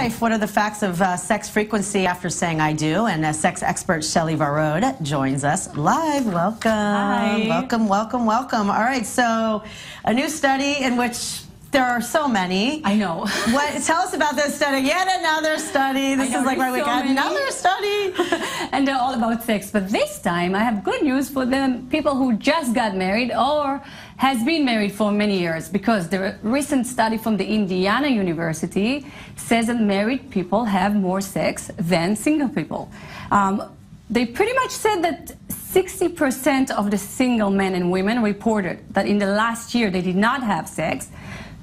life. What are the facts of sex frequency after saying I do? And sex expert Shelley Varrode joins us live. Welcome. Hi. Welcome, welcome, welcome. All right, so a new study in which there are so many. I know. Tell us about this study. Yet another study. This is like why we got another study. And they're all about sex. But this time I have good news for the people who just got married or has been married for many years, because the recent study from the Indiana University says that married people have more sex than single people. They pretty much said that 60% of the single men and women reported that in the last year they did not have sex,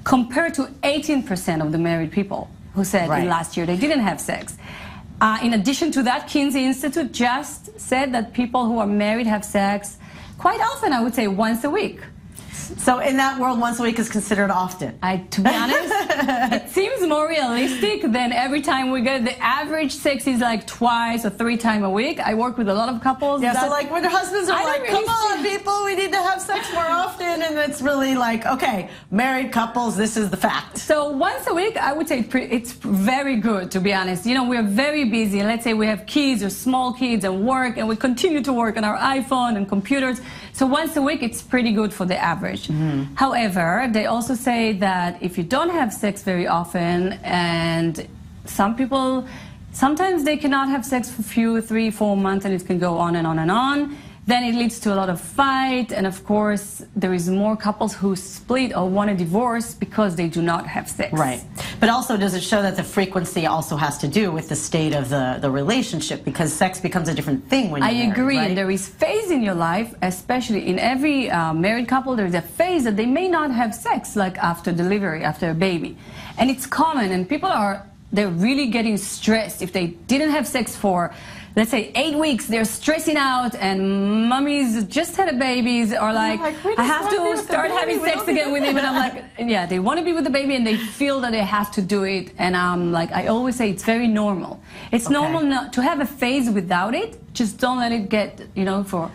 compared to 18% of the married people who said in last year they didn't have sex. In addition to that, Kinsey Institute just said that people who are married have sex quite often, I would say once a week. So in that world, once a week is considered often. To be honest, it seems more realistic than every time we get. The average sex is like twice or 3 times a week. I work with a lot of couples. Yeah, so like when their husbands are like, come on, people, we need to have sex more often. And it's really like, okay, married couples, this is the fact. So once a week, I would say it's very good, to be honest. You know, we're very busy. Let's say we have kids or small kids and work, and we continue to work on our iPhone and computers. So once a week, it's pretty good for the average. However, they also say that if you don't have sex very often, and some people, sometimes they cannot have sex for a few, 3, 4 months, and it can go on and on and on, then it leads to a lot of fight, and of course there is more couples who split or want a divorce because they do not have sex. Right. But also, does it show that the frequency also has to do with the state of the relationship, because sex becomes a different thing when you're married, agree, right? and there is phase in your life, especially in every married couple, there is a phase that they may not have sex, like after delivery, after a baby. And it's common, and people they're really getting stressed if they didn't have sex for, let's say, 8 weeks. They're stressing out, and mummies just had a babies are like, I have to start having sex again with him. And I'm like, yeah, they want to be with the baby, and they feel that they have to do it. And like I always say, it's very normal. It's normal not to have a phase without it. Just don't let it get, you know, for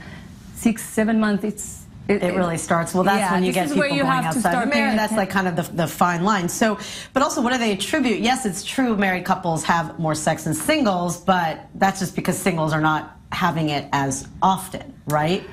6, 7 months. It really starts. Well, that's when you get people going outside of marriage. That's like kind of the fine line. So, but also, what do they attribute? Yes, it's true married couples have more sex than singles, but that's just because singles are not having it as often, right?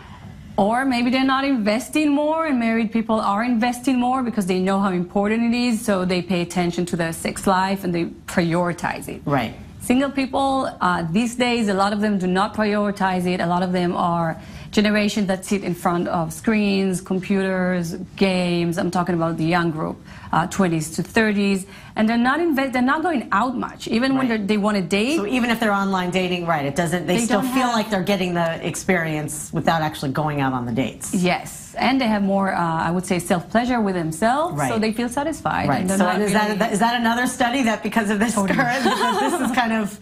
Or maybe they're not investing more, and married people are investing more because they know how important it is, so they pay attention to their sex life and they prioritize it. Right. Single people, these days, a lot of them do not prioritize it. A lot of them are generation that sit in front of screens, computers, games. I'm talking about the young group, 20s to 30s, and they're not going out much, even when they want to date. So even if they're online dating, it doesn't. They still feel like they're getting the experience without actually going out on the dates. Yes, and they have more, I would say, self-pleasure with themselves, so they feel satisfied. Right. So is that another study that because of this current, this is kind of.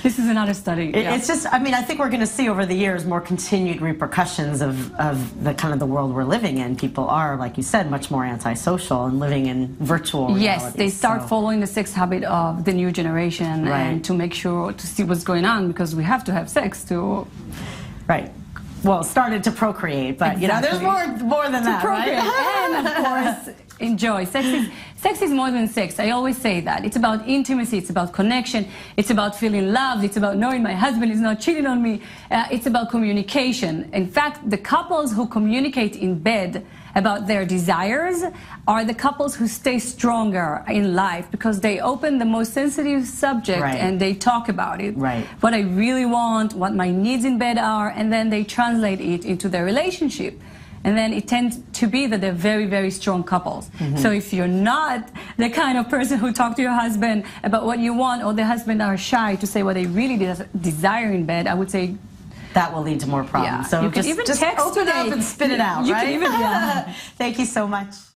This is another study. It's just, I mean, I think we're going to see over the years more continued repercussions of the kind of the world we're living in. People are, like you said, much more antisocial and living in virtual reality. Yes, they start following the sex habit of the new generation, and to make sure to see what's going on, because we have to have sex to. Right. Well, started to procreate, but you know, there's more than that, procreate, right? And of course, enjoy. Sex is more than sex. I always say that. It's about intimacy, it's about connection, it's about feeling loved, it's about knowing my husband is not cheating on me. It's about communication. In fact, the couples who communicate in bed about their desires are the couples who stay stronger in life, because they open the most sensitive subject and they talk about it. What I really want, what my needs in bed are, and then they translate it into their relationship. And then it tends to be that they're very, very strong couples. So if you're not the kind of person who talk to your husband about what you want, or the husband are shy to say what they really desire in bed, I would say that will lead to more problems. So you can even just text open it up and spit it out, you can even, Thank you so much.